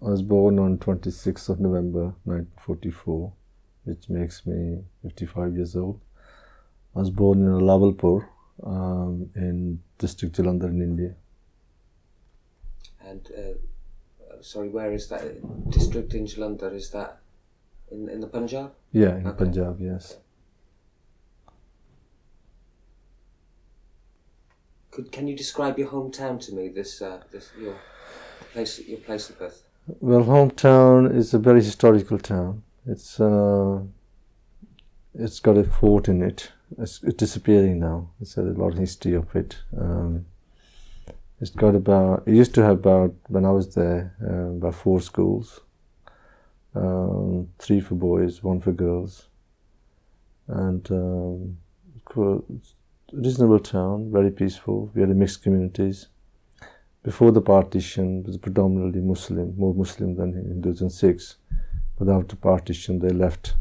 I was born on 26th of November 1944, which makes me 55 years old. I was born in Lawalpur, in district Jalandhar in India. And sorry, where is that district in Jalandhar? Is that in the Punjab? Yeah, in Punjab, yes. Can you describe your hometown to me? Your place of birth. Well, hometown is a very historical town. It's got a fort in it. It's disappearing now. It's had a lot of history of it. It used to have about, when I was there, about 4 schools. 3 for boys, 1 for girls. And reasonable town, very peaceful. We had mixed communities. Before the partition, it was predominantly Muslim, more Muslim than in 2006. But after partition, they left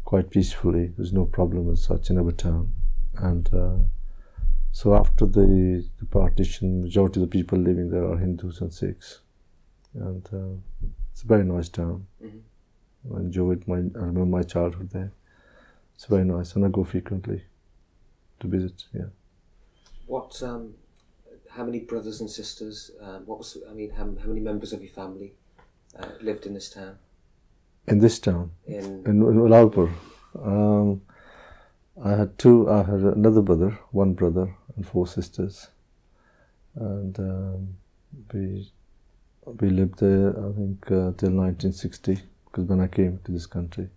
quite peacefully. There's no problem as such in our town. And so after the partition, majority of the people living there are Hindus and Sikhs. And it's a very nice town. Mm-hmm. I enjoyed I remember my childhood there. It's very nice, and I go frequently to visit. Yeah. How many brothers and sisters? How many members of your family lived in this town? In this town, in Lawalpur, I had another brother, 1 brother, and 4 sisters, and we lived there, I think, till 1960, because when I came to this country,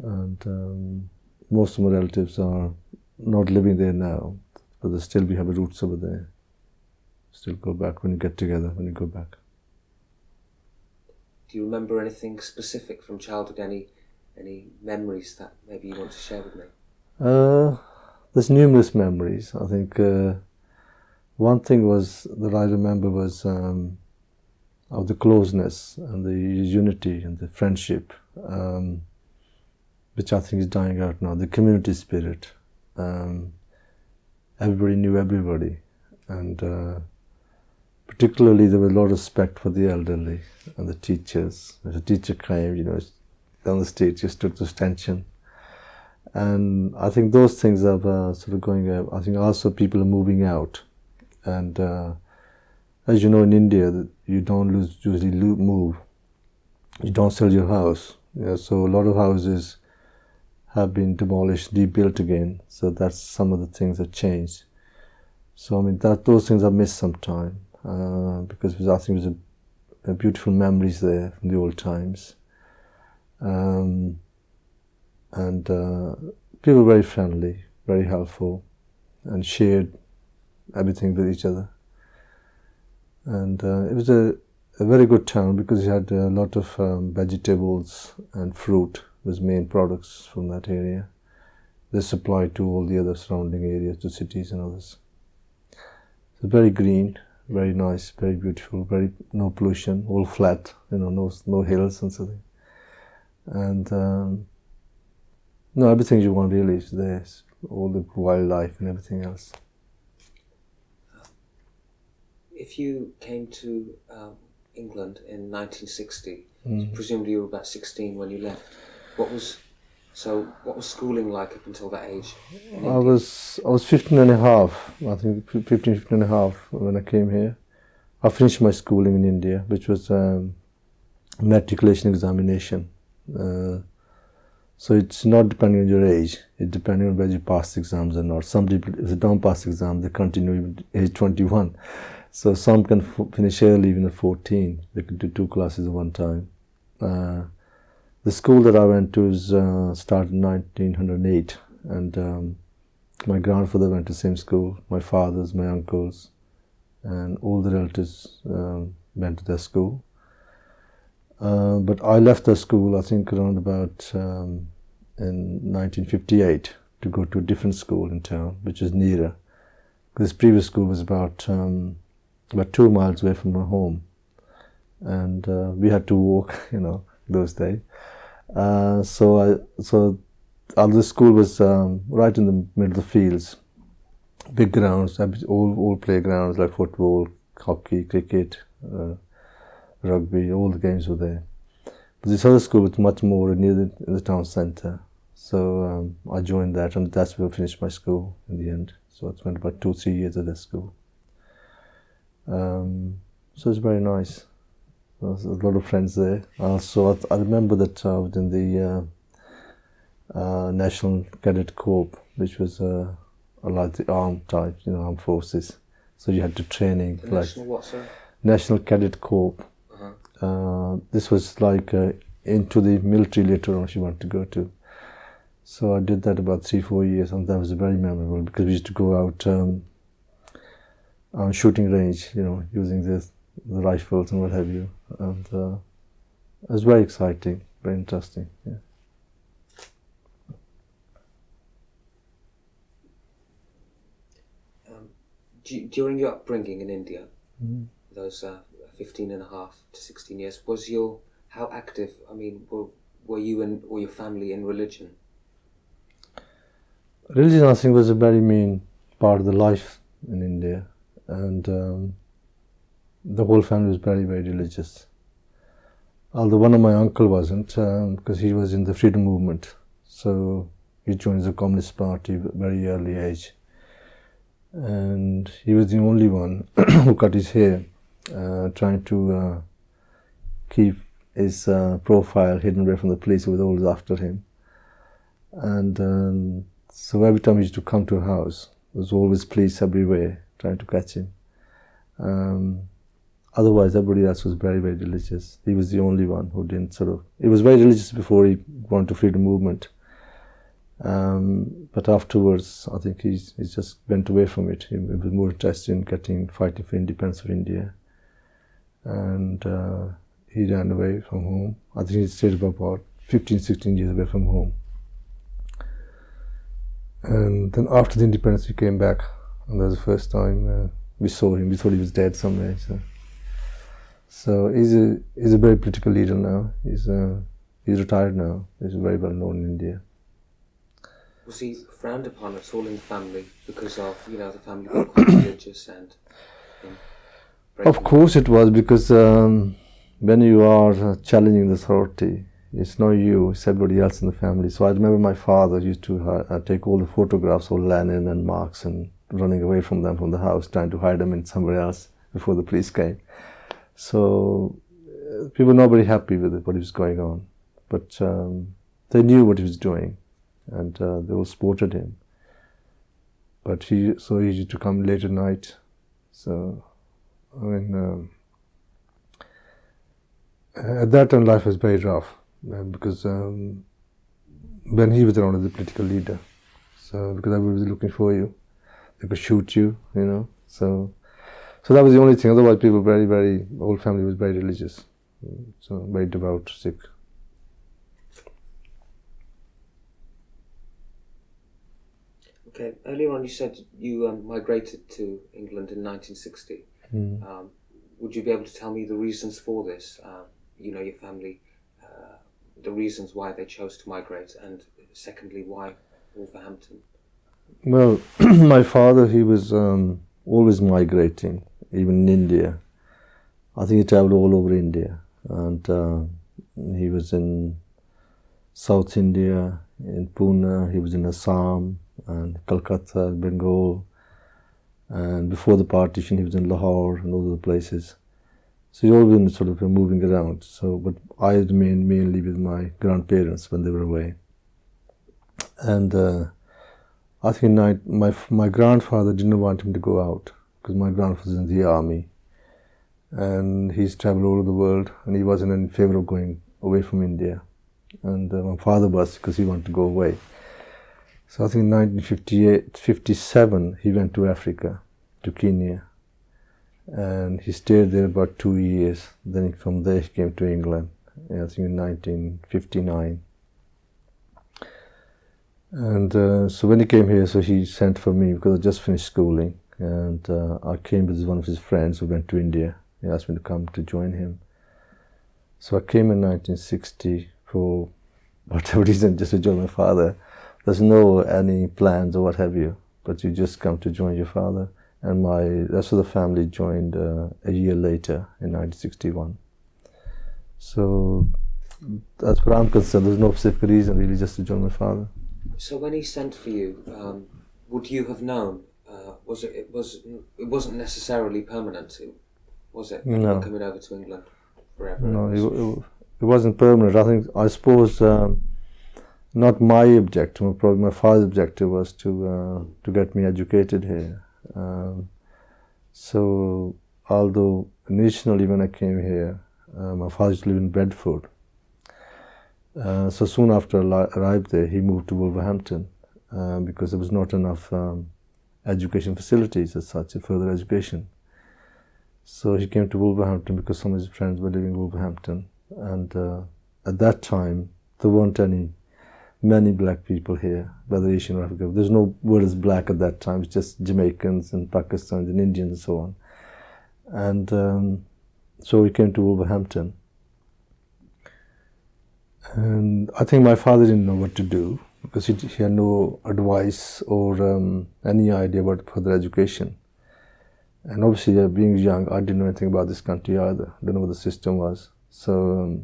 and most of my relatives are not living there now, but we have roots over there. Still go back when you get together, when you go back. Do you remember anything specific from childhood? Any memories that maybe you want to share with me? There's numerous memories. I think one thing that I remember was of the closeness and the unity and the friendship, which I think is dying out now. The community spirit. Everybody knew everybody, and particularly there was a lot of respect for the elderly and the teachers. If a teacher came, down the street, you stood to attention. And I think those things are sort of going out. I think also people are moving out. And as you know, in India, you don't usually move. You don't sell your house. So a lot of houses have been demolished, rebuilt again. So that's some of the things that changed. So I mean, those things are missed sometime, because I think it was a beautiful memories there from the old times. And people were very friendly, very helpful, and shared everything with each other. And it was a very good town because it had a lot of vegetables and fruit was main products from that area. They supplied to all the other surrounding areas, to cities and others. So very green, very nice, very beautiful, no pollution, all flat, no hills and something. And everything you want really is there, all the wildlife and everything else. If you came to England in 1960, presumably you were about 16 when you left. What was schooling like up until that age? I was 15 and a half, I think 15 and a half when I came here. I finished my schooling in India, which was matriculation examination. So it's not depending on your age, it's depending on whether you pass the exams or not. Some people, if they don't pass the exam, they continue even age 21. So some can finish early, even at 14. They could do 2 classes at one time. The school that I went to started in 1908, and my grandfather went to the same school, my fathers, my uncles, and all the relatives went to their school. But I left the school, I think, around about in 1958 to go to a different school in town, which was nearer. This previous school was about 2 miles away from my home, and we had to walk, those days. So the school was right in the middle of the fields, big grounds, all playgrounds like football, hockey, cricket, rugby, all the games were there. But this other school was much more near the town centre. So I joined that, and that's where I finished my school in the end. So I spent about 2-3 years at that school. So it's very nice. There's a lot of friends there. Also, I remember that I was in the National Cadet Corps, which was like the armed type, armed forces. So you had to training. The National what, sir? National Cadet Corps. This was like into the military later on if you want to go to. So I did that about 3-4 years, and that was very memorable because we used to go out on shooting range, using the rifles and what have you. And it was very exciting, very interesting. Yeah. During your upbringing in India, those 15 and a half to 16 years, how active, were you or your family in religion? Religion, I think, was a very main part of the life in India, and the whole family was very, very religious. Although one of my uncle wasn't, because he was in the freedom movement, so he joined the Communist Party at a very early age. And he was the only one who cut his hair, trying to keep his profile hidden away from the police who was always after him. And so every time he used to come to a house, there was always police everywhere trying to catch him. Otherwise, everybody else was very, very religious. He was the only one who didn't he was very religious before he went to freedom movement. But afterwards, I think he just went away from it. He was more interested in fighting for independence of India. And he ran away from home. I think he stayed about 15-16 years away from home. And then after the independence, he came back. And that was the first time we saw him. We thought he was dead somewhere. So he's a very political leader now. He's retired now. He's very well known in India. Was he frowned upon at all in the family because of, the family being quite religious and Of course it was, because when you are challenging the authority, it's not you, it's everybody else in the family. So I remember my father used to take all the photographs of Lenin and Marx and running away from them from the house, trying to hide them in somewhere else before the police came. So people were not very happy with what was going on. But they knew what he was doing, and they all supported him. But he used to come late at night. So, at that time life was very rough, because when he was around as a political leader, so because everybody was looking for you, they could shoot you, So that was the only thing. Otherwise, people were the whole family was very religious, so very devout Sikh. Okay, earlier on you said you migrated to England in 1960. Would you be able to tell me the reasons for this? Your family, the reasons why they chose to migrate, and secondly, why Wolverhampton? Well, my father, he was always migrating, even in India. I think he travelled all over India, and he was in South India, in Pune, he was in Assam, and Calcutta, Bengal, and before the partition he was in Lahore and all other places. So he's always been moving around. So, but I remained mainly with my grandparents when they were away. And I think my grandfather didn't want him to go out, because my grandfather was in the army, and he's travelled all over the world, and he wasn't in favour of going away from India. And my father was, because he wanted to go away. So I think in 1957 he went to Africa, to Kenya, and he stayed there about 2 years. Then from there he came to England, I think in 1959. And so when he came here, so he sent for me, because I just finished schooling, and I came with one of his friends who went to India. He asked me to come to join him. So I came in 1960 for whatever reason, just to join my father. There's no any plans or what have you, but you just come to join your father. And my rest of the family joined a year later in 1961. So, as far as I'm concerned, there's no specific reason really, just to join my father. So when he sent for you, would you have known? It wasn't necessarily permanent, was it? You were No, coming over to England forever. no, it wasn't permanent. I suppose not my objective, but probably my father's objective was to get me educated here. So, although initially when I came here, my father used to live in Bedford. So soon after I arrived there, he moved to Wolverhampton because there was not enough education facilities as such, further education. So he came to Wolverhampton because some of his friends were living in Wolverhampton. And at that time, there weren't many black people here, whether Asian or African. There's no word as black at that time. It's just Jamaicans and Pakistanis and Indians and so on. And so he came to Wolverhampton. And I think my father didn't know what to do because he had no advice or any idea about further education. And obviously, being young, I didn't know anything about this country either. I didn't know what the system was. So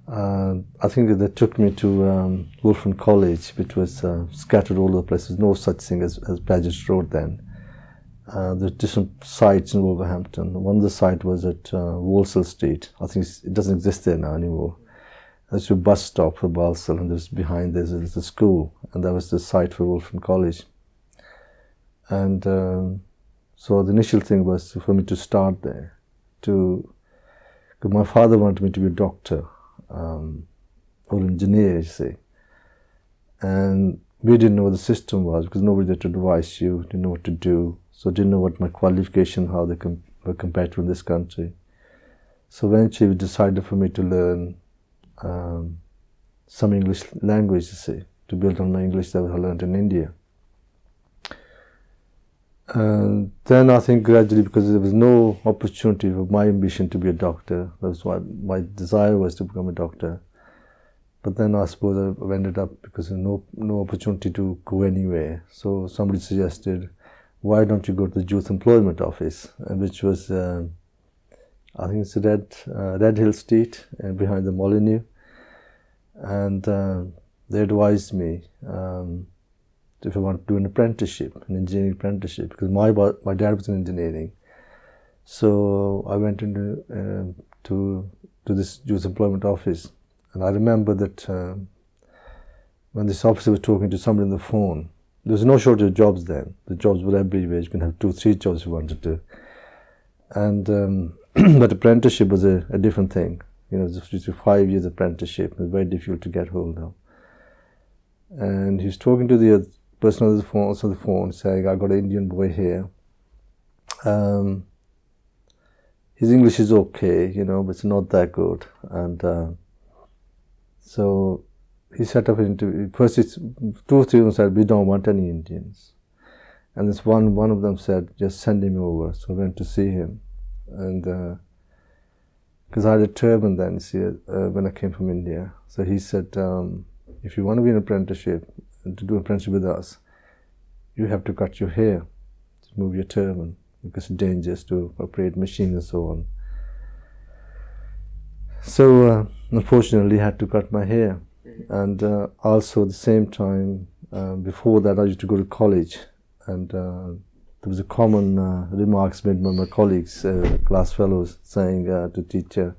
I think they took me to Wolfram College, which was scattered all over the place. There's no such thing as Paget Road then. There's different sites in Wolverhampton. One of the sites was at Walsall Street. I think it doesn't exist there now anymore. There's a bus stop for Walsall, and there's a school, and that was the site for Wolfram College. And so the initial thing was for me to start there. Because my father wanted me to be a doctor or engineer, you see. And we didn't know what the system was because nobody had to advise you, didn't know what to do. So didn't know what my qualification, how they were compared to in this country. So eventually we decided for me to learn some English language, you see, to build on my English that I learned in India. And then I think gradually, because there was no opportunity for my ambition to be a doctor, that's why my desire was to become a doctor. But then I suppose I ended up because there's no opportunity to go anywhere. So somebody suggested, why don't you go to the Youth Employment Office, which was, I think it's Red Hill Street behind the Molyneux. And they advised me if I want to do an apprenticeship, an engineering apprenticeship, because my dad was in engineering. So I went into to this Youth Employment Office. And I remember that when this officer was talking to somebody on the phone, there was no shortage of jobs then. The jobs were everywhere. You can have 2-3 jobs if you wanted to. And but apprenticeship was a different thing. You know, it was a 5 years apprenticeship. It was very difficult to get hold of. And he was talking to the person on the phone, saying, "I got an Indian boy here. His English is okay, you know, but it's not that good." And so he set up an interview. First, 2 or 3 of them said, "We don't want any Indians." And this one of them said, "Just send him over." So I went to see him. And because I had a turban then, see, when I came from India. So he said, "If you want to be an apprenticeship, and to do an apprenticeship with us, you have to cut your hair, to move your turban, because it's dangerous to operate machines and so on." So unfortunately, I had to cut my hair. And also at the same time, before that, I used to go to college, and there was a common remarks made by my colleagues, class fellows, saying to teacher,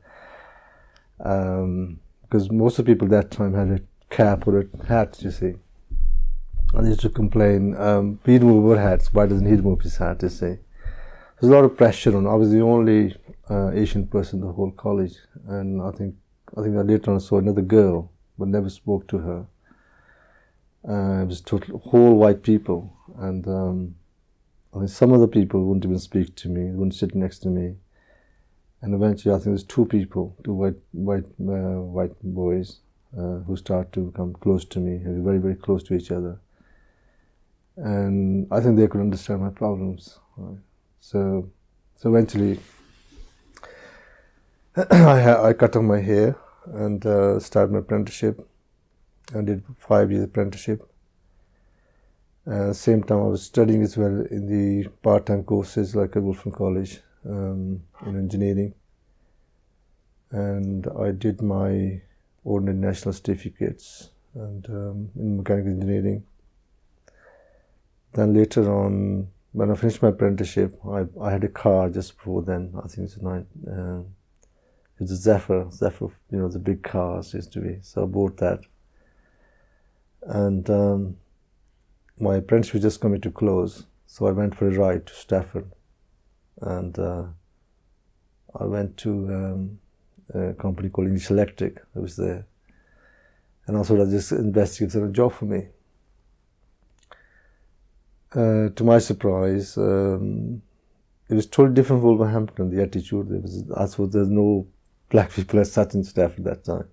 because most of the people that time had a cap or a hat, you see. And they used to complain, "We remove our hats, why doesn't he remove his hat?" you see. There's a lot of pressure on. I was the only Asian person in the whole college, and I think I later on saw another girl, but never spoke to her. It was whole white people, and I mean, some of the people wouldn't even speak to me, wouldn't sit next to me. And eventually, I think there's 2 white boys who start to come close to me, and very, very close to each other. And I think they could understand my problems. Right? So eventually, I cut off my hair and started my apprenticeship. I did 5 years apprenticeship. Same time I was studying as well in the part-time courses like at Wolfram College in engineering. and I did my ordinary national certificates and in mechanical engineering. Then later on, when I finished my apprenticeship, I had a car just before then. I think it was a Zephyr, the big cars used to be. So I bought that. And my apprenticeship was just coming to close, so I went for a ride to Stafford. And I went to a company called English Electric. I was there. And I thought I'd just investigate a job for me. To my surprise, it was totally different from Wolverhampton, the attitude. I thought there's no black people as such in Stafford at that time.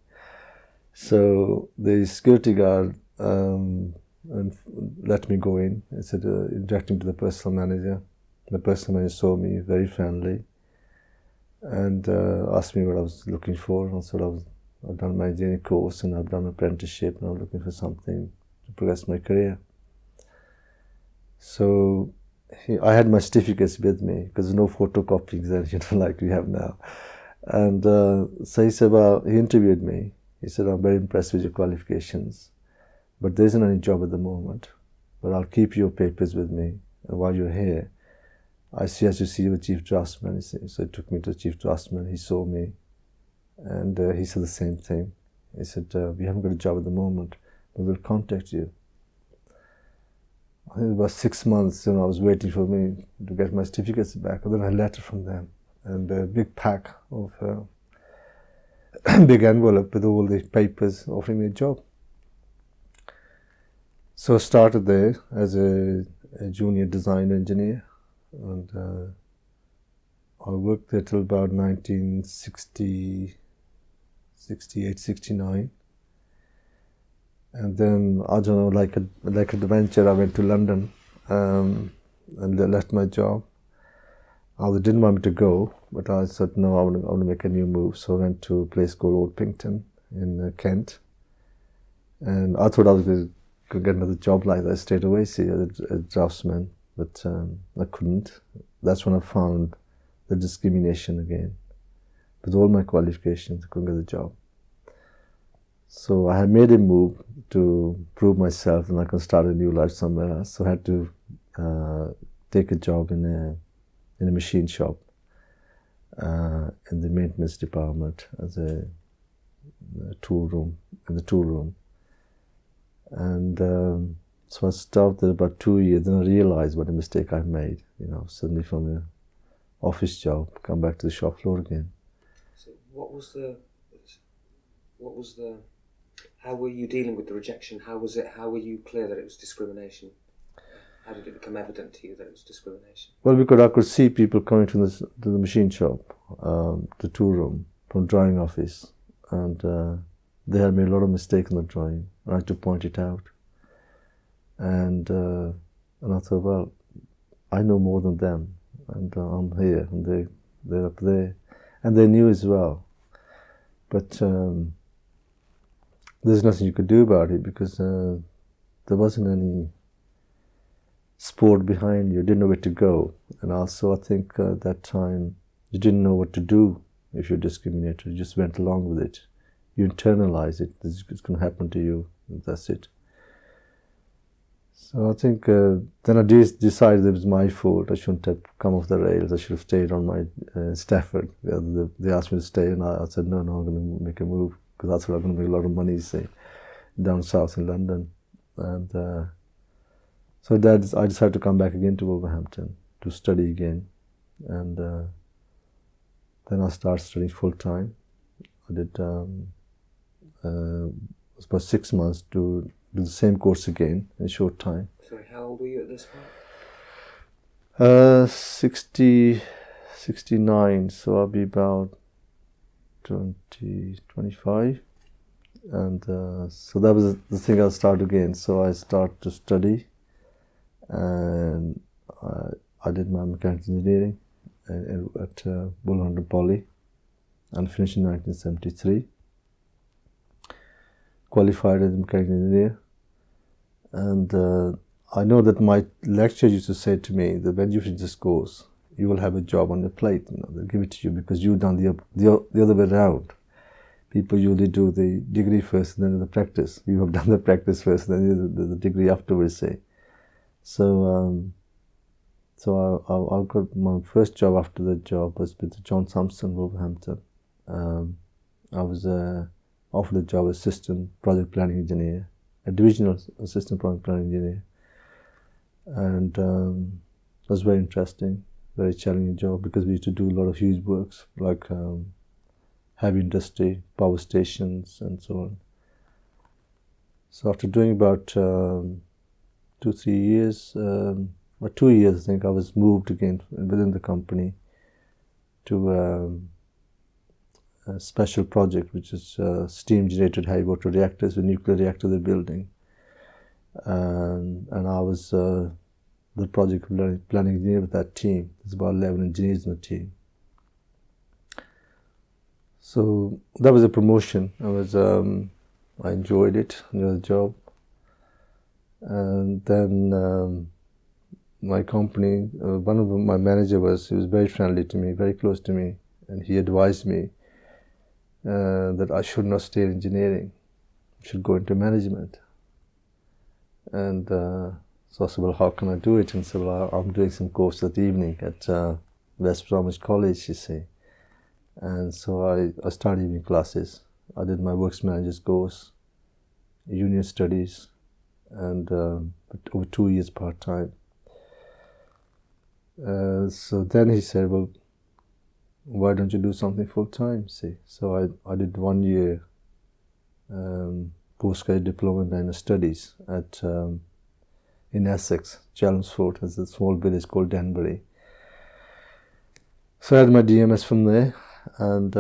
So the security guard let me go in. He said, interacting to the personal manager. The personal manager saw me, very friendly, and asked me what I was looking for. And so I've done my engineering course and I've done an apprenticeship and I'm looking for something to progress my career. So I had my certificates with me because there's no photocopying there, like we have now. And so he said, he interviewed me. He said, I'm very impressed with your qualifications, but there isn't any job at the moment, but I'll keep your papers with me. And while you're here, I suggest you see the chief draftsman. So he took me to the chief draftsman. He saw me and he said the same thing. He said, we haven't got a job at the moment, but we'll contact you. I think it was 6 months, I was waiting for me to get my certificates back. And then I had a letter from them and a big pack of big envelope with all the papers offering me a job. So I started there as a junior design engineer, and I worked there till about 1968, 69. And then, I don't know, like an adventure, I went to London and left my job. They didn't want me to go, but I said, no, I want to make a new move. So I went to a place called Old Pington in Kent. And I thought I was going to get another job like that straight away, see, as a draftsman, but I couldn't. That's when I found the discrimination again. With all my qualifications, I couldn't get a job. So I had made a move to prove myself and I can start a new life somewhere else. So I had to take a job in a machine shop in the maintenance department as a tool room, in the tool room. And so I stopped there about 2 years, then I realized what a mistake I made, suddenly from an office job, come back to the shop floor again. So how were you dealing with the rejection? How were you clear that it was discrimination? How did it become evident to you that it was discrimination? Well, because I could see people coming to the machine shop, the tool room, from drawing office, and they had made a lot of mistakes in the drawing. I had to point it out. And I thought, well, I know more than them, and I'm here, and they're up there. And they knew as well. But there's nothing you could do about it because there wasn't any sport behind you. You didn't know where to go. And also, I think at that time, you didn't know what to do if you're discriminated. You just went along with it. You internalize it. It's going to happen to you. And that's it. So I think then I decided it was my fault. I shouldn't have come off the rails. I should have stayed on my Stafford. They asked me to stay, and I said, no, I'm going to make a move because that's where I'm going to make a lot of money, say, down south in London. And so I decided to come back again to Wolverhampton to study again. And then I started studying full time. I did it was about 6 months to do the same course again in a short time. Sorry, how old were you at this point? 69, so I'll be about 25. And so that was the thing. I'll start again. So I started to study, and I did my mechanical engineering at Wolverhampton Poly and finished in 1973. Qualified as a mechanical engineer. And I know that my lecturer used to say to me that when you finish this course, you will have a job on your plate. They'll give it to you because you've done the other way around. People usually do the degree first and then the practice. You have done the practice first and then the degree afterwards, say. So I got my first job after the job was with John Thompson, Wolverhampton. I was offered a job as assistant project planning engineer, a divisional assistant project planning engineer. And it was very interesting, very challenging job because we used to do a lot of huge works like heavy industry, power stations, and so on. So after doing about 2-3 years, or 2 years, I think, I was moved again within the company to a special project, which is steam-generated high water reactors, the nuclear reactor they're building. And I was the project planning engineer with that team. There's about 11 engineers in the team. So that was a promotion. I enjoyed it, the job. And then my company, one of my manager he was very friendly to me, very close to me, and he advised me that I should not stay in engineering, I should go into management. And so I said, well, how can I do it? And so I'm doing some course that evening at West Bromwich College, you see. And so I started evening classes. I did my works managers course, union studies, and over 2 years part-time. So then he said, well, why don't you do something full-time, see? So I did 1 year postgraduate diploma in minor studies in Essex, Chelmsford. There's a small village called Denbury. So I had my DMS from there and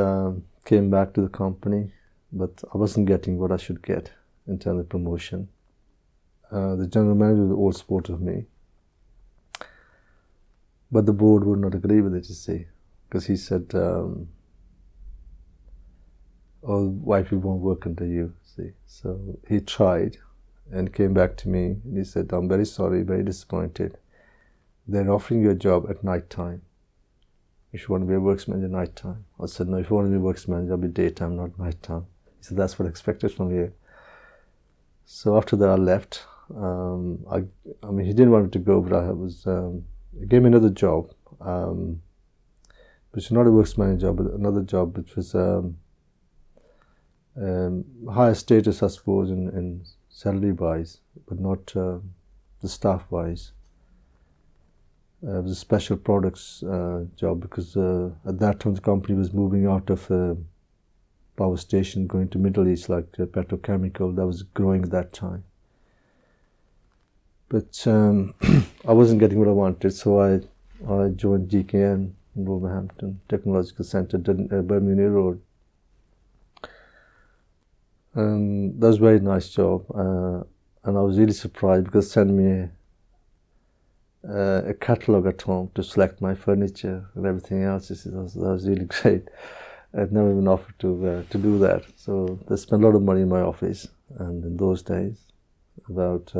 came back to the company, but I wasn't getting what I should get in terms of promotion. The general manager was all support of me, but the board would not agree with it, you see, because he said, all white people won't work under you, see. So he tried and came back to me and he said, I'm very sorry, very disappointed. They're offering you a job at night time. If you want to be a works manager, night time. I said, no, if you want to be a works manager, I'll be daytime, not night time. He said, that's what I expected from you. So after that, I left. I mean, he didn't want me to go, but he gave me another job, which was not a works manager job, but another job which was higher status, I suppose, in salary-wise, but not the staff-wise. It was a special products job because at that time the company was moving out of power station, going to Middle East, like petrochemical, that was growing at that time. But I wasn't getting what I wanted, so I joined GKN in Wolverhampton Technological Centre, Birmingham Road. And that was a very nice job, and I was really surprised because they sent me a catalogue at home to select my furniture and everything else. That was really great. I'd never been offered to do that. So they spent a lot of money in my office, and in those days, about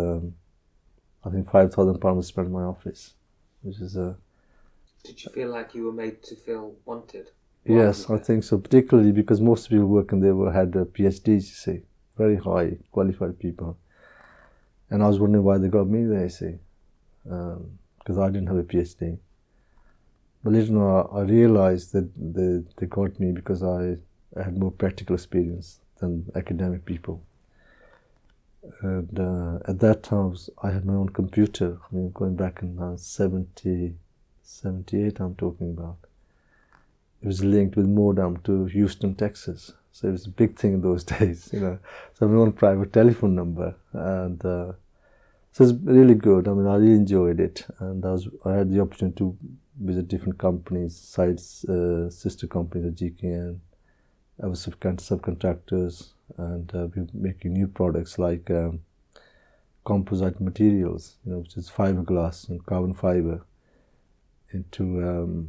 I think £5,000 was spent in my office, which is a. Did you feel like you were made to feel wanted? Yes, I think so, particularly because most people working there had PhDs, you see, very high qualified people. And I was wondering why they got me there, you see, because I didn't have a PhD. But later on, I realized that they got me because I had more practical experience than academic people. And at that time, I had my own computer. I mean, going back in 78, I'm talking about. It was linked with modem to Houston, Texas. So it was a big thing in those days, you know. So I had my own private telephone number. And so it's really good. I mean, I really enjoyed it. And I had the opportunity to visit different companies, sites, sister companies at GKN. I was subcontractors, and we were making new products like composite materials, you know, which is fiberglass and carbon fiber, into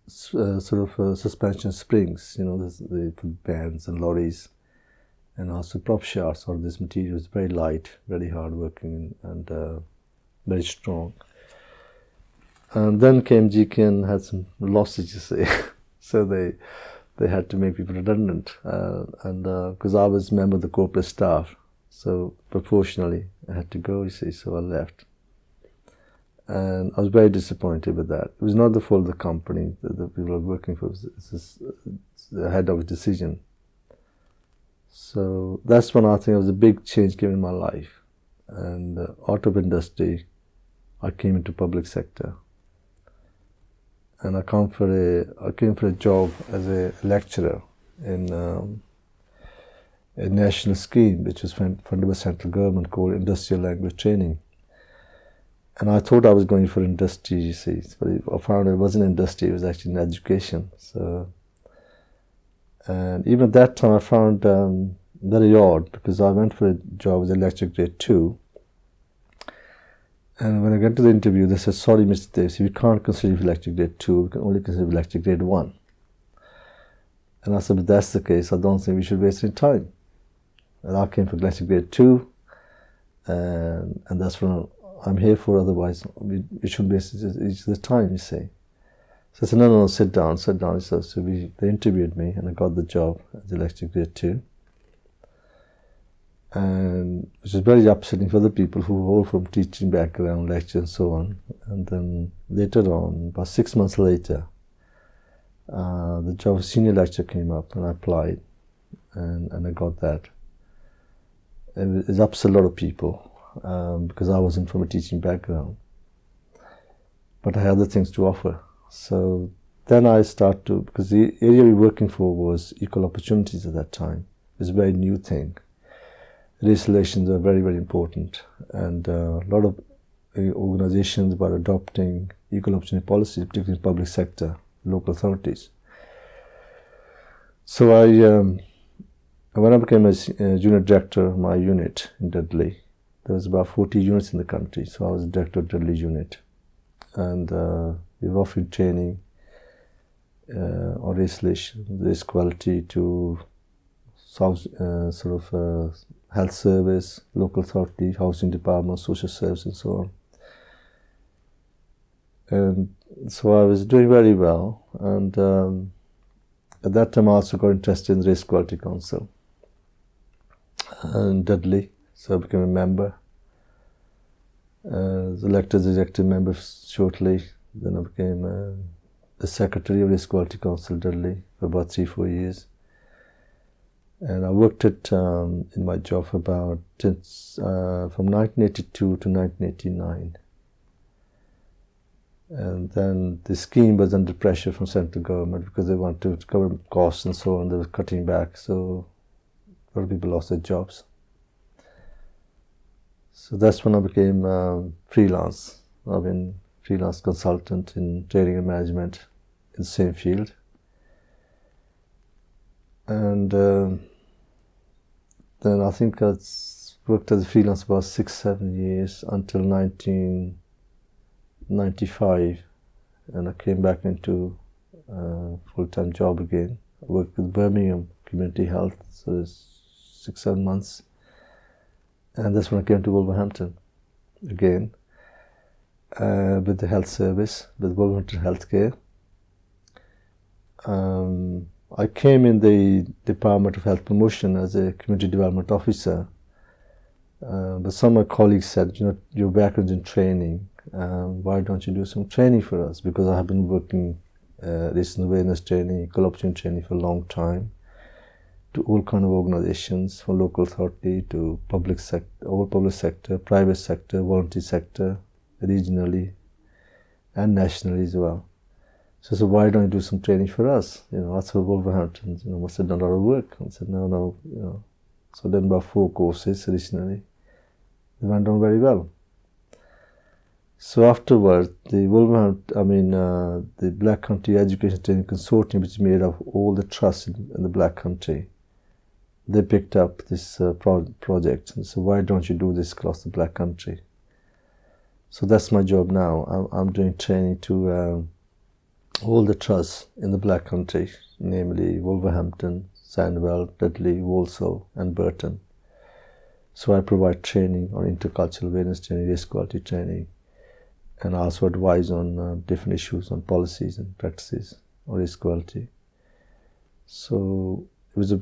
suspension springs, you know, for vans and lorries, and also prop shafts. All this material is very light, very hard working, and very strong. And then came GK and had some losses, you see. So they had to make people redundant. And because I was a member of the corporate staff, so proportionally I had to go, you see, so I left. And I was very disappointed with that. It was not the fault of the company that the people I was working for. It's the head of a decision. So that's when I think it was a big change came in my life. And out of industry, I came into public sector. And I came for a job as a lecturer in a national scheme which was funded by central government called Industrial Language Training. And I thought I was going for industry, you see, but I found it wasn't industry, it was actually in education. So, and even at that time I found very odd, because I went for a job as a lecturer grade 2. And when I got to the interview, they said, sorry, Mr. Davis, we can't consider you for lecturer grade 2, we can only consider you lecturer grade 1. And I said, but that's the case, I don't think we should waste any time. And I came for lecturer grade 2, and that's when I'm here for, otherwise we should waste each other's time, you see. So I said, no, sit down. So they interviewed me and I got the job as a lecturer grade 2. And which was very upsetting for the people who were all from teaching background, lecture and so on. And then later on, about 6 months later, the job of senior lecturer came up and I applied and I got that. It upset a lot of people. Because I wasn't from a teaching background, but I had other things to offer. So then I started to, because the area we were working for was equal opportunities at that time. It was a very new thing. Race relations are very, very important, and a lot of organizations were adopting equal opportunity policies, particularly in public sector, local authorities. So when I became a junior director of my unit in Dudley, there was about 40 units in the country, so I was director of Dudley unit. And we were offering training on race relations, race equality to health service, local authority, housing department, social service and so on. And so I was doing very well, and at that time I also got interested in the Race Equality Council in Dudley. So I became a member, was elected as executive member shortly. Then I became the secretary of the Equality Council Dudley for about 3-4 years. And I worked in my job for about from 1982 to 1989. And then the scheme was under pressure from central government because they wanted to cover costs and so on. They were cutting back, so a lot of people lost their jobs. So that's when I became freelance. I've been freelance consultant in training and management in the same field. And then I think I worked as a freelance about 6-7 years until 1995, and I came back into a full-time job again. I worked with Birmingham Community Health, so it's 6-7 months. And that's when I came to Wolverhampton again, with the health service, with Wolverhampton Healthcare. I came in the Department of Health Promotion as a Community Development Officer, but some of my colleagues said, you know, your background's in training, why don't you do some training for us? Because I have been working race awareness training, equal opportunity training for a long time, to all kind of organizations, from local authority to public sector, all public sector, private sector, voluntary sector, regionally and nationally as well. So why don't you do some training for us? You know, that's for Wolverhampton, you know, must have done a lot of work. I said, no, you know. So then about 4 courses originally. They went on very well. So afterwards, the the Black Country Education Training Consortium, which is made of all the trusts in the Black Country, they picked up this project and said, why don't you do this across the Black Country? So that's my job now. I'm doing training to all the trusts in the Black Country, namely Wolverhampton, Sandwell, Dudley, Walsall and Burton. So I provide training on intercultural awareness training, race equality training, and also advise on different issues on policies and practices on race equality. So it was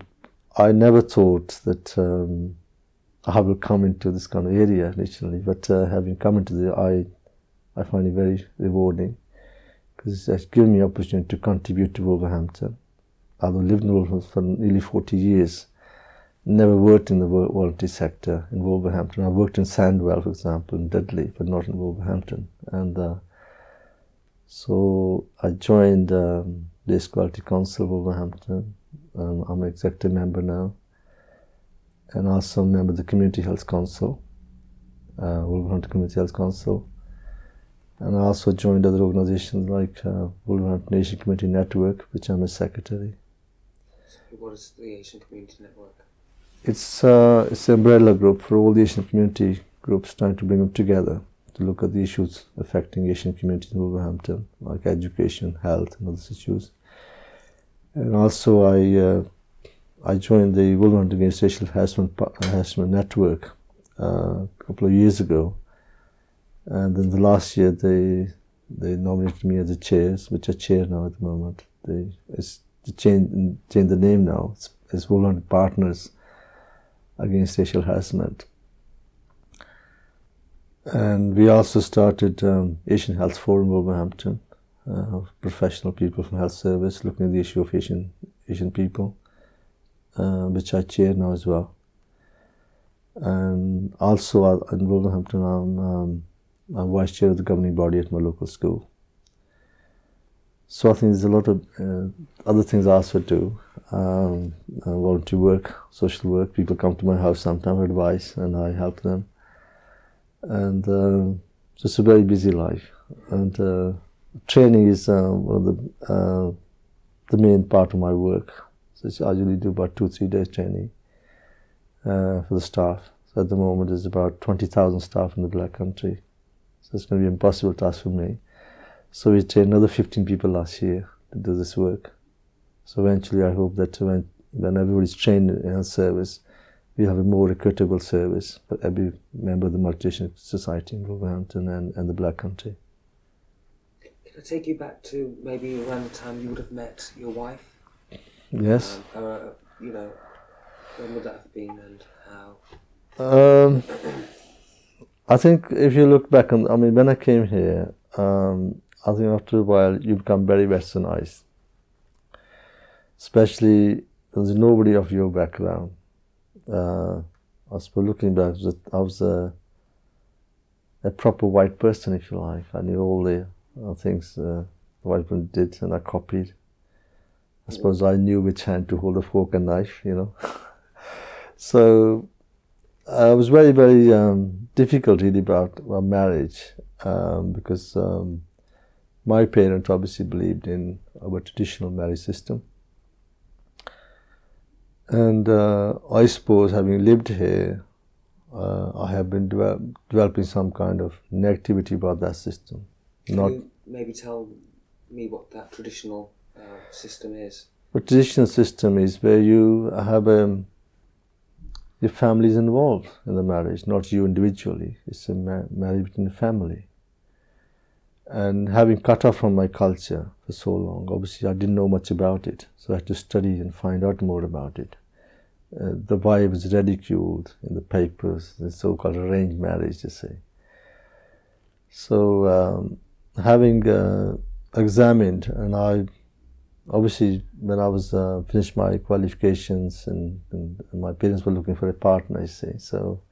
I never thought that I will come into this kind of area initially, but having come into I find it very rewarding because it has given me opportunity to contribute to Wolverhampton. Although I lived in Wolverhampton for nearly 40 years, never worked in the voluntary sector in Wolverhampton. I worked in Sandwell, for example, in Dudley, but not in Wolverhampton. And so I joined the Race Equality Council of Wolverhampton. I'm an executive member now, and also a member of the Community Health Council, Wolverhampton Community Health Council. And I also joined other organisations like Wolverhampton Asian Community Network, which I'm a secretary. So what is the Asian Community Network? It's an umbrella group for all the Asian community groups, trying to bring them together to look at the issues affecting Asian communities in Wolverhampton, like education, health, and other issues. And also I joined the Wolverhampton Against Racial Harassment Network a couple of years ago. And then the last year they nominated me as the chair, which I chair now at the moment. They changed the name now. It's Wolverhampton Partners Against Racial Harassment. And we also started Asian Health Forum Wolverhampton, professional people from health service looking at the issue of Asian people, which I chair now as well. And also in Wolverhampton I'm vice chair of the governing body at my local school. So I think there's a lot of other things I also do. Volunteer work, social work. People come to my house sometimes for advice and I help them. And just a very busy life. And training is one of the main part of my work. So I usually do about 2-3 days training for the staff. So at the moment there's about 20,000 staff in the Black Country. So it's going to be an impossible task for me. So we trained another 15 people last year to do this work. So eventually I hope that when everybody's trained in health service, we have a more equitable service for every member of the multiracial society in Wolverhampton and the Black Country. Can I take you back to maybe around the time you would have met your wife? Yes. You know, when would that have been and how? I think if you look back on, when I came here, I think after a while you become very westernized. Especially, there's nobody of your background. I suppose looking back, I was a proper white person, if you like. I knew all the things the white people did, and I copied. I suppose I knew which hand to hold a fork and knife, you know. So it was very, very difficult really about marriage because my parents obviously believed in our traditional marriage system. And I suppose having lived here, I have been developing some kind of negativity about that system. Can you maybe tell me what that traditional system is? The traditional system is where you have your family is involved in the marriage, not you individually. It's a marriage between the family. And having cut off from my culture for so long, obviously I didn't know much about it, so I had to study and find out more about it. The vibe is ridiculed in the papers, the so-called arranged marriage, they say. So having examined, and I obviously when I was finished my qualifications and my parents were looking for a partner, you see. So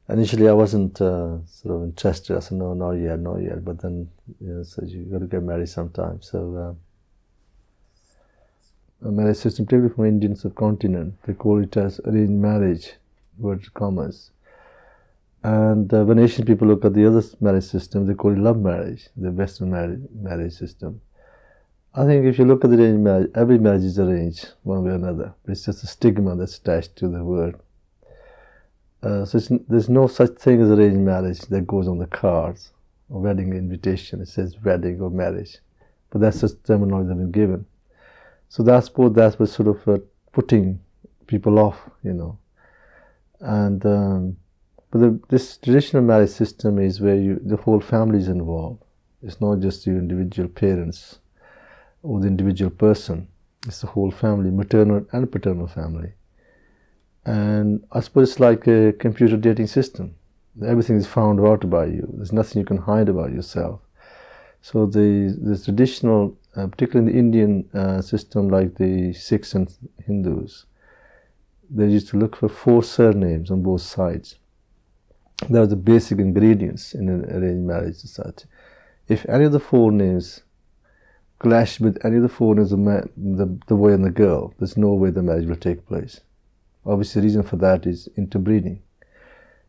initially I wasn't sort of interested. I said no, not yet. But then so you got to get married sometime. So a marriage system, particularly from Indian subcontinent, they call it as arranged marriage, inverted commas. And when Asian people look at the other marriage system, they call it love marriage, the Western marriage system. I think if you look at the arranged marriage, every marriage is arranged one way or another. It's just a stigma that's attached to the word. So there's no such thing as arranged marriage that goes on the cards or wedding invitation. It says wedding or marriage, but that's just terminology that's been given. So that's what's sort of putting people off, And But this traditional marriage system is where the whole family is involved. It's not just your individual parents or the individual person. It's the whole family, maternal and paternal family. And I suppose it's like a computer dating system. Everything is found out by you. There's nothing you can hide about yourself. So the traditional, particularly in the Indian system, like the Sikhs and Hindus, they used to look for 4 surnames on both sides. That was the basic ingredients in an arranged marriage society. If any of the 4 names clashed with any of the 4 names of the boy and the girl, there's no way the marriage will take place. Obviously, the reason for that is interbreeding.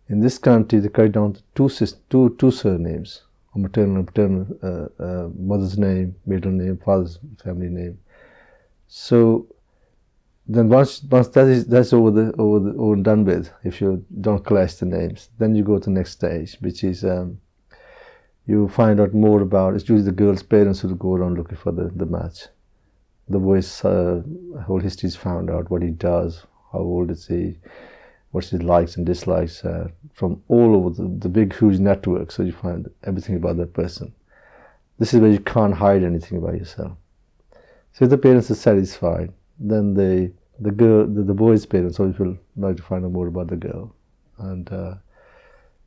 In this country, they cut down to two surnames, maternal and paternal, mother's name, middle name, father's family name. So then once that's over and done with, if you don't clash the names, then you go to the next stage, which is you find out more about. It's usually the girl's parents who go around looking for the match. The boy's whole history is found out, what he does, how old is he, what his likes and dislikes, from all over the big, huge network. So you find everything about that person. This is where you can't hide anything about yourself. So if the parents are satisfied, then the boy's parents always will like to find out more about the girl. And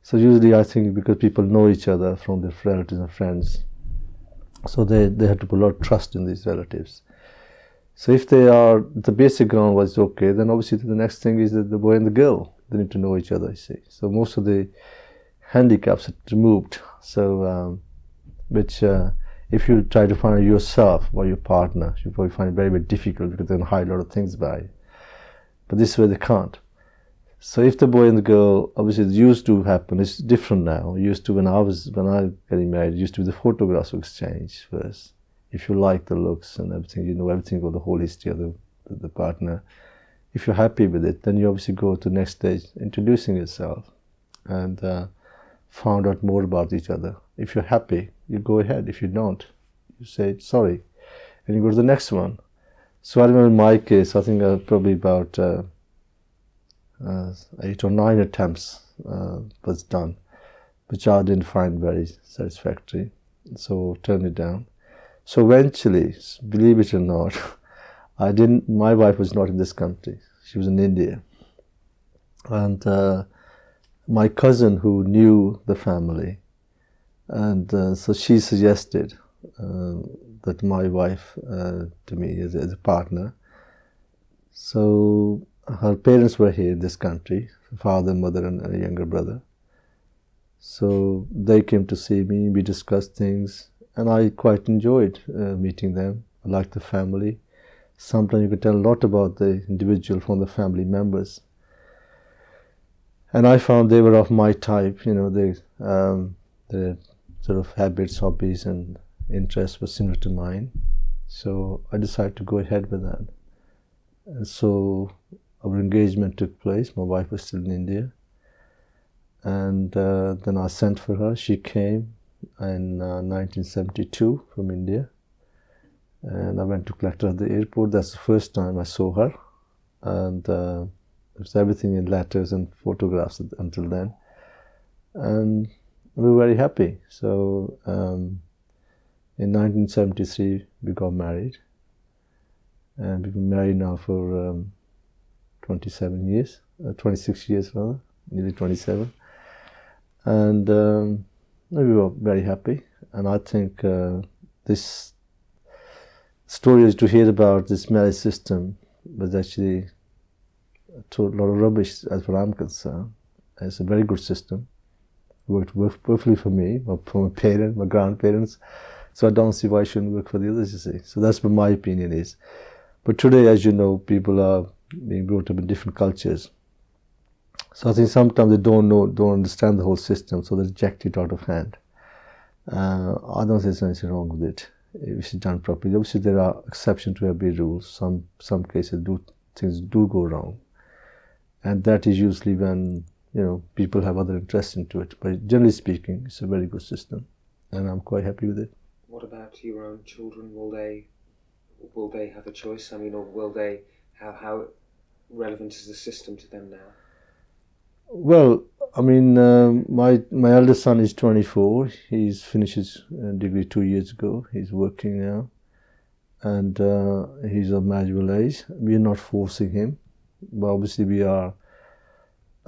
so usually I think because people know each other from their relatives and friends, so they have to put a lot of trust in these relatives. So if the basic ground was okay, then obviously the next thing is that the boy and the girl, they need to know each other, you see. So most of the handicaps are removed. So, if you try to find out yourself or your partner, you probably find it very, very difficult because they're going to hide a lot of things by you. But this way they can't. So if the boy and the girl, obviously it used to happen, it's different now. It used to, when I was getting married, it used to be the photographs were exchanged first. If you like the looks and everything, you know everything about the whole history of the partner. If you're happy with it, then you obviously go to the next stage, introducing yourself and found out more about each other. If you're happy, you go ahead. If you don't, you say sorry and you go to the next one. So I remember in my case, I think probably about 8 or 9 attempts was done, which I didn't find very satisfactory, so turned it down. So eventually, believe it or not, my wife was not in this country. She was in India. And my cousin who knew the family, and so she suggested that my wife to me as a partner. So her parents were here in this country, father, mother, and a younger brother. So they came to see me, we discussed things. And I quite enjoyed meeting them. I liked the family. Sometimes you could tell a lot about the individual from the family members. And I found they were of my type, you know, their sort of habits, hobbies and interests were similar to mine. So I decided to go ahead with that. And so our engagement took place. My wife was still in India. And then I sent for her. She came in 1972 from India, and I went to collect her at the airport. That's the first time I saw her, and it was everything in letters and photographs until then, and we were very happy. So in 1973 we got married, and we've been married now for 26 years rather, nearly 27, and we were very happy. And I think this story is to hear about this marriage system was actually a lot of rubbish as far as I'm concerned. It's a very good system. It worked perfectly for me, for my parents, my grandparents. So I don't see why it shouldn't work for the others, you see. So that's what my opinion is. But today, as you know, people are being brought up in different cultures. So I think sometimes they don't understand the whole system, so they reject it out of hand. I don't think there's anything wrong with it if it's done properly. Obviously, there are exceptions to every rule. Some cases things do go wrong, and that is usually when people have other interests into it. But generally speaking, it's a very good system, and I'm quite happy with it. What about your own children? Will they have a choice? I mean, or will they? How relevant is the system to them now? Well, I mean, my eldest son is 24. He's finished his degree 2 years ago. He's working now, and he's of marriageable age. We are not forcing him, but obviously we are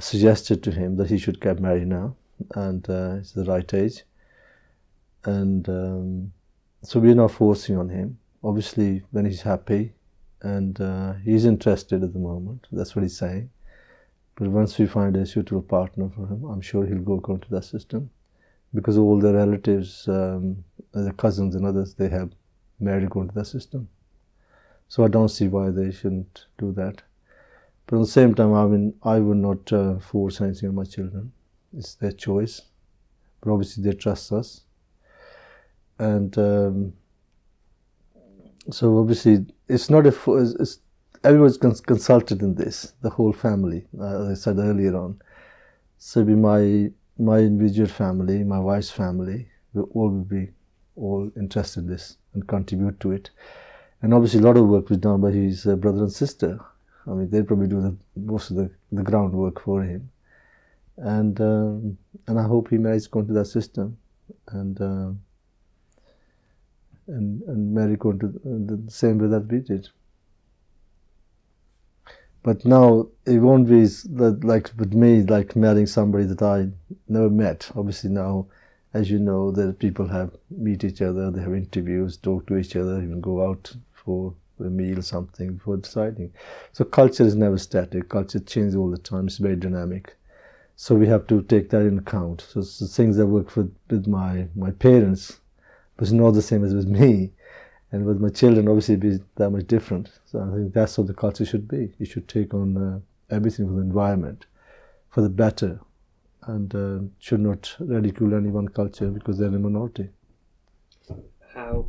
suggested to him that he should get married now, and it's the right age. And so we're not forcing on him. Obviously, when he's happy, and he's interested at the moment, that's what he's saying. But once we find a suitable partner for him, I'm sure he'll go according to that system, because all their relatives, their cousins and others, they have married according to that system. So I don't see why they shouldn't do that. But at the same time, I would not force anything on my children. It's their choice. But obviously they trust us. And so obviously it's not everyone's consulted in this, the whole family, as I said earlier on. So it'll be my individual family, my wife's family, will be all interested in this and contribute to it. And obviously a lot of work was done by his brother and sister. I mean, they'll probably do most of the groundwork for him. And I hope he marries according to that system, and marry according to the same way that we did. But now it won't be like with me, like marrying somebody that I never met. Obviously now, as you know, that people meet each other, they have interviews, talk to each other, even go out for a meal or something before deciding. So culture is never static. Culture changes all the time. It's very dynamic. So we have to take that into account. So things that work with my parents was not the same as with me. And with my children, obviously, it'd be that much different. So I think that's what the culture should be. You should take on everything from the environment for the better, and should not ridicule any one culture because they're a minority. How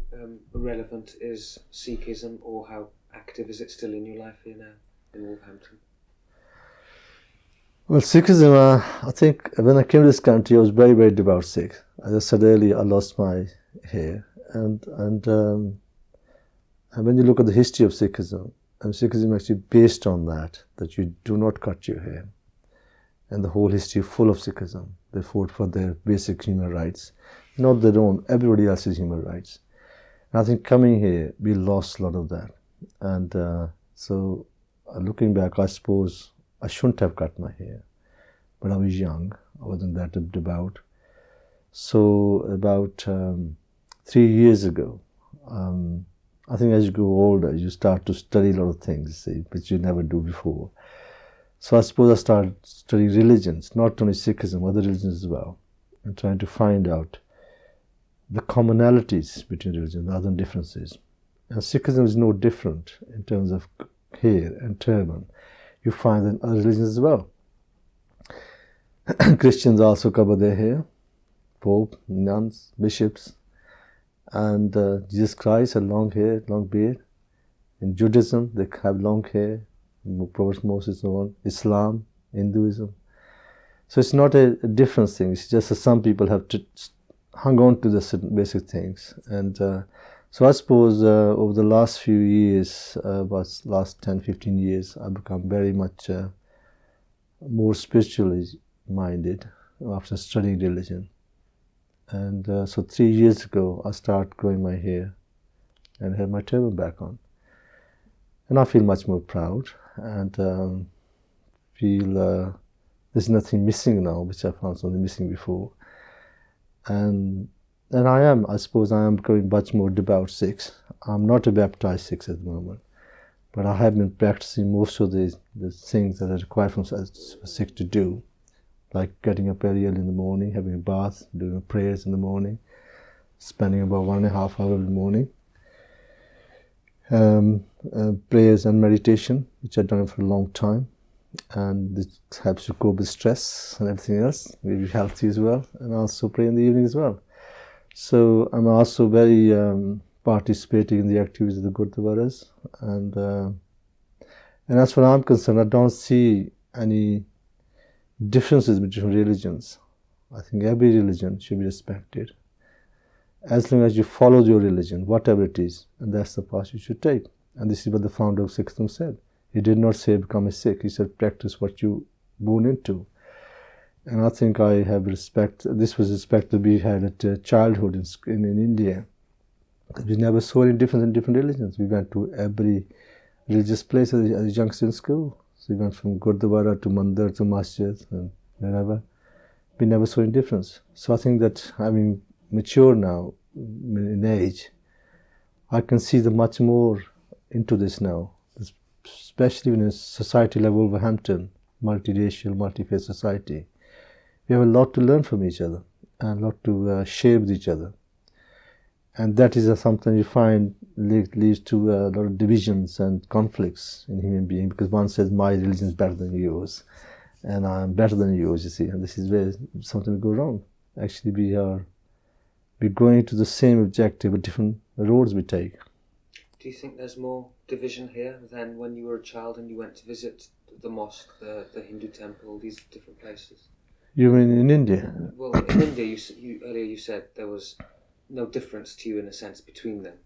relevant is Sikhism, or how active is it still in your life here now in Wolverhampton? Well, Sikhism, I think when I came to this country, I was very, very devout Sikh. As I said earlier, I lost my hair, and when you look at the history of Sikhism, and Sikhism is actually based on that you do not cut your hair. And the whole history is full of Sikhism. They fought for their basic human rights, not their own, everybody else's human rights. And I think coming here, we lost a lot of that. And so looking back, I suppose I shouldn't have cut my hair. But I was young, I wasn't that devout. So about 3 years ago, I think as you grow older, you start to study a lot of things, which you never do before. So I suppose I started studying religions, not only Sikhism, other religions as well, and trying to find out the commonalities between religions rather than differences. And Sikhism is no different in terms of hair and turban. You find that in other religions as well. Christians also cover their hair, Pope, nuns, bishops. And Jesus Christ had long hair, long beard. In Judaism, they have long hair. Prophet Moses and so on. Islam, Hinduism. So it's not a different thing. It's just that some people have hung on to the certain basic things. And so I suppose over the last few years, about last 10, 15 years, I've become very much more spiritually minded after studying religion. And so 3 years ago, I started growing my hair and had my turban back on. And I feel much more proud, and feel there's nothing missing now, which I found something missing before. And I suppose I am becoming much more devout Sikh. I'm not a baptized Sikh at the moment, but I have been practicing most of the things that are required from a Sikh to do, like getting up very early in the morning, having a bath, doing prayers in the morning, spending about 1.5 hours every morning, prayers and meditation, which I've done for a long time, and it helps you cope with stress and everything else, be healthy as well, and also pray in the evening as well. So I'm also very participating in the activities of the Gurdwaras, and as far as I'm concerned, I don't see any differences between religions. I think every religion should be respected, as long as you follow your religion, whatever it is, and that's the path you should take. And this is what the founder of Sikhism said. He did not say become a Sikh, he said practice what you born into. And I think I have respect. This was respect that we had at childhood in India. We never saw any difference in different religions. We went to every religious place as a youngster in school. So we went from Gurdwara to Mandir to Masjid and wherever. We never saw any difference. So I think that having matured now in age, I can see the much more into this now, especially in a society like Wolverhampton, multiracial, multi-faith society. We have a lot to learn from each other and a lot to share with each other. And that is something you find leads to a lot of divisions and conflicts in human beings, because one says my religion is better than yours and I'm better than yours, you see, and this is where something will go wrong. Actually, we're going to the same objective but different roads we take. Do you think there's more division here than when you were a child and you went to visit the mosque, the Hindu temple, these different places? You mean in India? Well, in India, earlier you said there was no difference to you in a sense between them.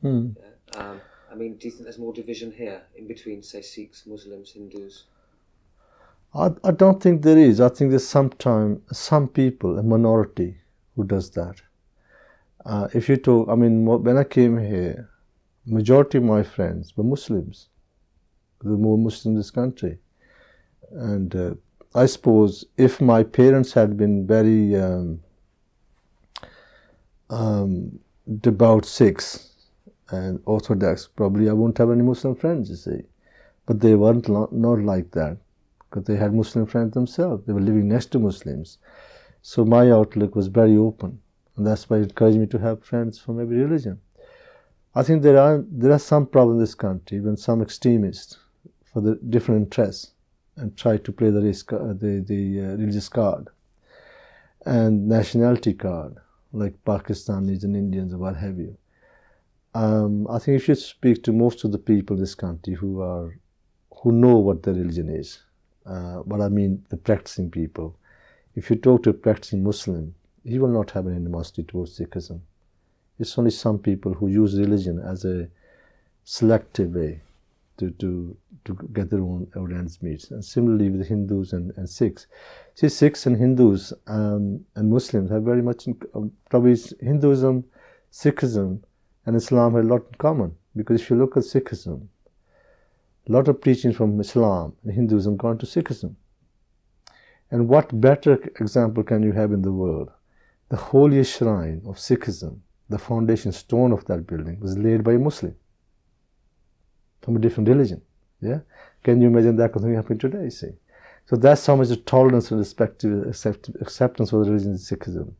Yeah? I mean, do you think there's more division here in between, say, Sikhs, Muslims, Hindus? I don't think there is. I think there's sometimes some people, a minority, who does that. If you talk, I mean, when I came here, majority of my friends were Muslims. There were more Muslims in this country. And I suppose if my parents had been very devout Sikhs and Orthodox, probably I wouldn't have any Muslim friends, you see. But they weren't not like that, because they had Muslim friends themselves. They were living next to Muslims. So my outlook was very open, and that's why it encouraged me to have friends from every religion. I think there are some problems in this country when some extremists, for the different interests, and try to play the religious card and nationality card, like Pakistanis and Indians or what have you. I think if you speak to most of the people in this country who know what their religion is, what I mean the practicing people, if you talk to a practicing Muslim, he will not have an animosity towards Sikhism. It's only some people who use religion as a selective way to get their own ends meet. And similarly with Hindus and Sikhs. See, Sikhs and Hindus and Muslims have very much, probably Hinduism, Sikhism and Islam have a lot in common. Because if you look at Sikhism, a lot of preaching from Islam and Hinduism gone to Sikhism. And what better example can you have in the world? The holiest shrine of Sikhism, the foundation stone of that building, was laid by a Muslim from a different religion. Yeah, can you imagine that going to happen today? See, so that's how much the tolerance and acceptance for the religion is Sikhism.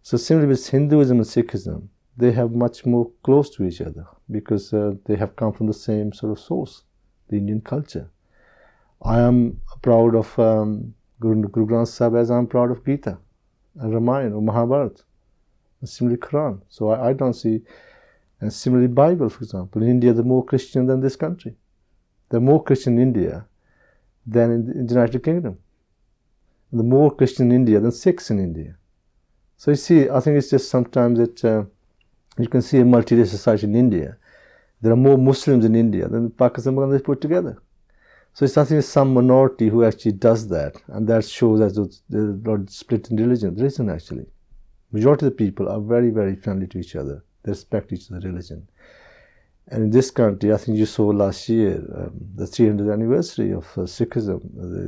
So similarly with Hinduism and Sikhism, they have much more close to each other because they have come from the same sort of source, the Indian culture. I am proud of Guru Granth Sahib as I am proud of Gita, and Ramayana, or Mahabharata, and similarly Quran. So I don't see. And similarly, Bible, for example, in India, they're more Christian than this country. They're more Christian in India than in the United Kingdom. And they're more Christian in India than Sikhs in India. So you see, I think it's just sometimes that you can see a multi-racial society in India. There are more Muslims in India than Pakistan and Bangladesh put together. So it's, I think, it's some minority who actually does that, and that shows that there's a lot of split in religion. There isn't actually. Majority of the people are very, very friendly to each other. They respect each other's religion. And in this country, I think you saw last year the 300th anniversary of Sikhism,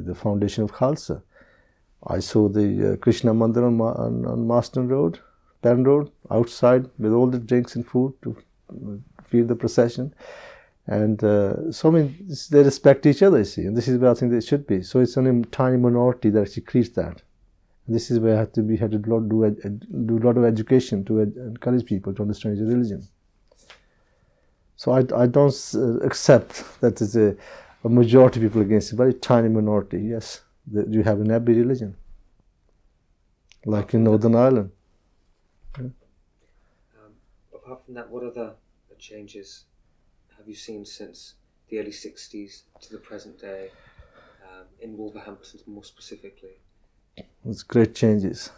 the foundation of Khalsa. I saw the Krishna Mandir on Marston Road, Penn Road, outside with all the drinks and food to feed the procession. And so, I mean, they respect each other, you see, and this is where I think they should be. So it's only a tiny minority that actually creates that. This is where we had to do a lot of education to encourage people to understand your religion. So I don't accept that there's a majority of people against it, a very tiny minority, yes, that you have in every religion, like in Northern Ireland. Yeah. Apart from that, what other changes have you seen since the early 60s to the present day, in Wolverhampton more specifically? It's great changes.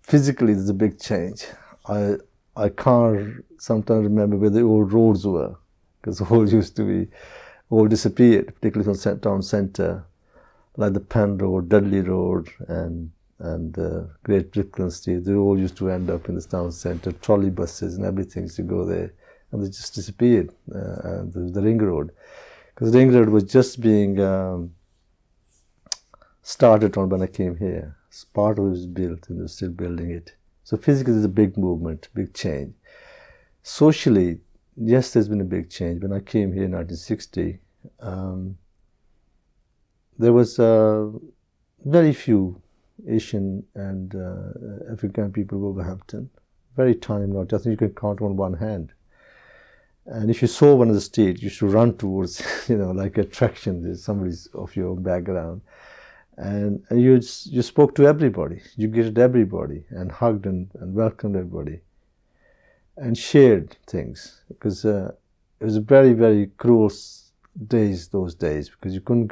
Physically, there's a big change. I can't sometimes remember where the old roads were, because all disappeared, particularly from town centre. like the Penn Road, Dudley Road, and Great Brickland Street, they all used to end up in the town centre, trolley buses and everything used to go there, and they just disappeared. And the Ring Road, because the Ring Road was just being started on when I came here. Part of it was built, and they're still building it. So physically, there's a big movement, big change. Socially, yes, there's been a big change. When I came here in 1960, there was very few Asian and African people in Wolverhampton. Very tiny amount. I think you can count on one hand. And if you saw one of the streets, you should run towards, like attraction. There's somebody's of your background. And you spoke to everybody. You greeted everybody and hugged and welcomed everybody. And shared things. Because it was a very, very cruel days, those days, because you couldn't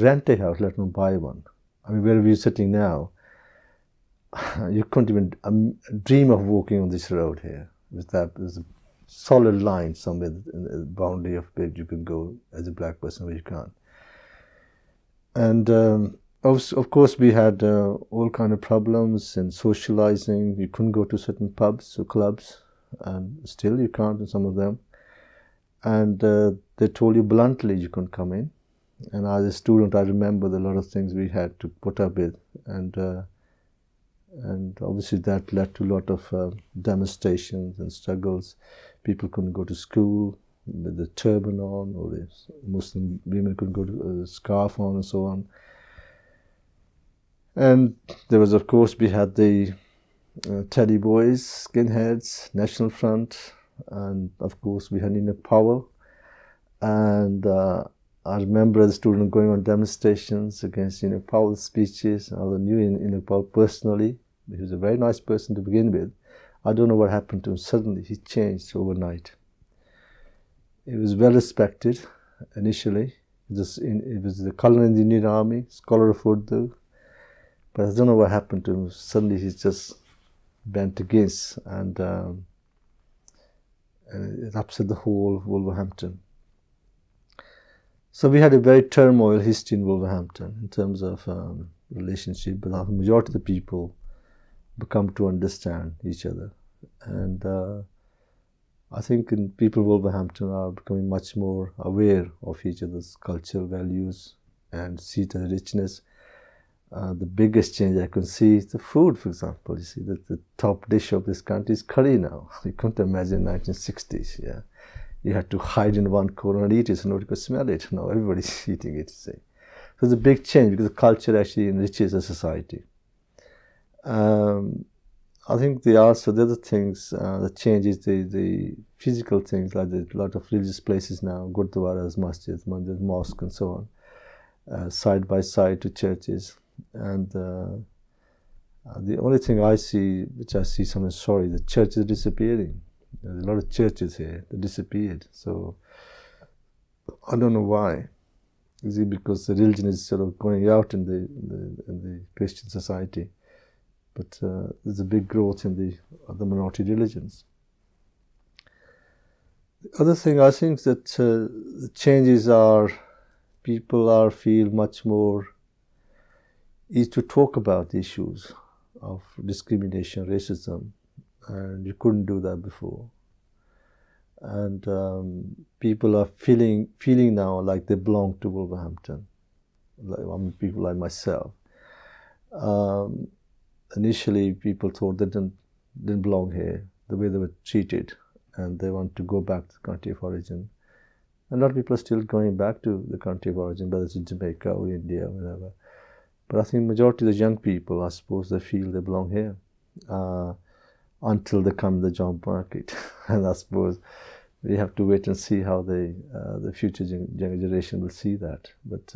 rent a house, let alone buy one. I mean, where we're sitting now, you couldn't even dream of walking on this road here. There's a solid line somewhere in the boundary of where you can go as a black person, where you can't. And of course, we had all kind of problems in socializing. You couldn't go to certain pubs or clubs, and still you can't in some of them. And they told you bluntly you couldn't come in. And as a student, I remember a lot of things we had to put up with, and obviously that led to a lot of demonstrations and struggles. People couldn't go to school with the turban on, or the Muslim women couldn't go to a scarf on, and so on. And there was, of course, we had the Teddy Boys, skinheads, National Front, and of course we had Nina Powell. And I remember as a student going on demonstrations against Powell's speeches. I knew Nina Powell personally. He was a very nice person to begin with. I don't know what happened to him. Suddenly he changed overnight. He was well respected initially. It was the colonel in the Indian Army, scholar of Urdu. But I don't know what happened to him. Suddenly he just bent against, and it upset the whole Wolverhampton. So we had a very turmoil history in Wolverhampton in terms of relationship, but the majority of the people become to understand each other. And I think people in Wolverhampton are becoming much more aware of each other's cultural values and see the richness. The biggest change I can see is the food, for example. You see that the top dish of this country is curry now. You couldn't imagine 1960s, yeah. You had to hide in one corner and eat it so nobody could smell it. Now everybody's eating it, see. So it's a big change because the culture actually enriches a society. I think the other things that change is the physical things, like a lot of religious places now, gurdwaras, masjids, mandirs, mosques, and so on, side by side to churches. And the only thing I see, which I see something sorry, the churches are disappearing. There's a lot of churches here that disappeared. So I don't know why. Is it because the religion is sort of going out in the Christian society? But there's a big growth in the other minority religions. The other thing I think that the changes are people feel much more easy to talk about the issues of discrimination, racism, and you couldn't do that before. And people are feeling now like they belong to Wolverhampton. People like myself. Initially, people thought they didn't belong here, the way they were treated, and they want to go back to the country of origin. And a lot of people are still going back to the country of origin, whether it's in Jamaica or India or whatever. But I think majority of the young people, I suppose, they feel they belong here until they come to the job market. And I suppose we have to wait and see how the future younger generation will see that. But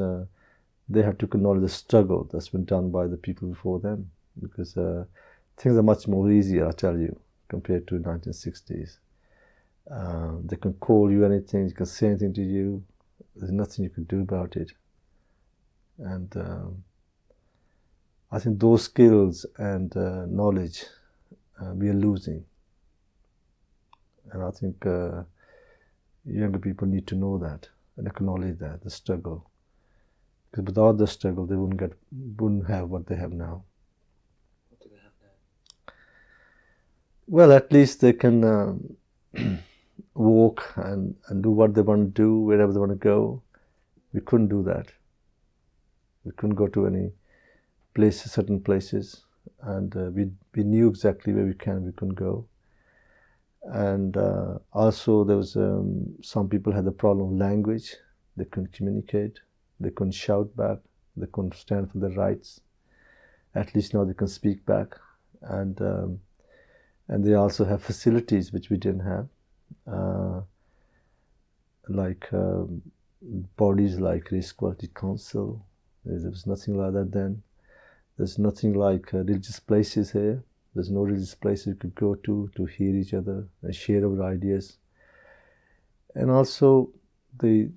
they have to acknowledge the struggle that's been done by the people before them, because things are much more easier, I tell you, compared to 1960s. They can call you anything, you can say anything to you. There's nothing you can do about it. And I think those skills and knowledge we are losing. And I think younger people need to know that and acknowledge that, the struggle. Because without the struggle, they wouldn't have what they have now. What do they have now? Well, at least they can walk and do what they want to do, wherever they want to go. We couldn't do that. We couldn't go to any places, certain places, and we knew exactly where we couldn't go. And also there was some people had the problem of language. They couldn't communicate. They couldn't shout back. They couldn't stand for their rights. At least now they can speak back, and they also have facilities which we didn't have, like bodies like Race Quality Council. There was nothing like that then. There's nothing like religious places here. There's no religious places you could go to hear each other and share our ideas. And also the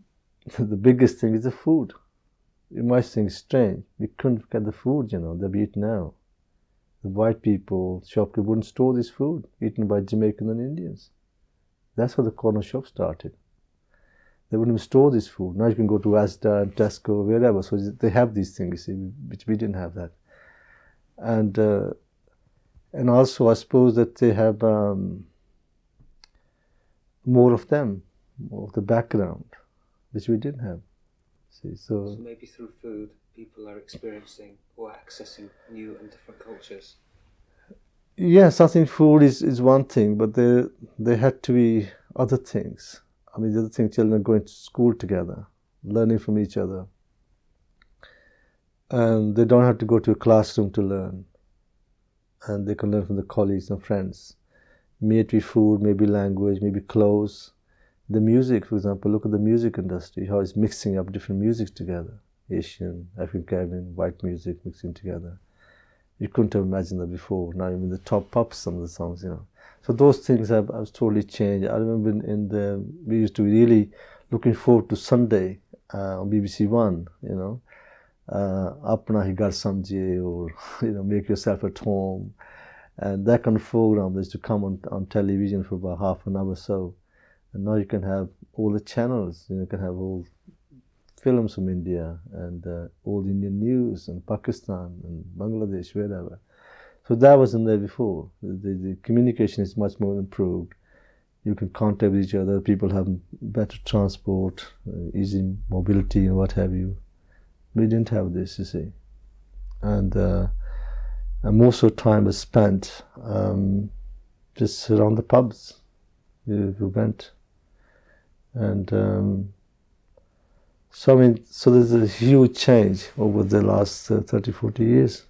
biggest thing is the food. You might think strange. We couldn't get the food, that we eat now. The white people, shopkeepers wouldn't store this food, eaten by Jamaicans and Indians. That's how the corner shop started. They wouldn't even store this food. Now you can go to Asda and Tesco, wherever. So they have these things, which we didn't have that. And also I suppose that they have more of them, more of the background, which we didn't have. See, so maybe through food, people are experiencing or accessing new and different cultures. Yes, I think food is one thing, but there had to be other things. I mean, the other thing, children are going to school together, learning from each other. And they don't have to go to a classroom to learn. And they can learn from the colleagues and friends. Maybe food, maybe language, maybe clothes. The music, for example, look at the music industry, how it's mixing up different musics together. Asian, African Caribbean, white music mixing together. You couldn't have imagined that before. Now even the top pops some of the songs, So those things have totally changed. I remember we used to be really looking forward to Sunday on BBC One, Apna Hi Ghar Samjhe, or make yourself at home. And that kind of program used to come on television for about half an hour or so. And now you can have all the channels. You can have all films from India and all the Indian news and Pakistan and Bangladesh, wherever. So that wasn't there before. The communication is much more improved. You can contact with each other. People have better transport, easy mobility and what have you. We didn't have this, you see. And most of the time was spent just around the pubs. We went. And so there's a huge change over the last 30, 40 years.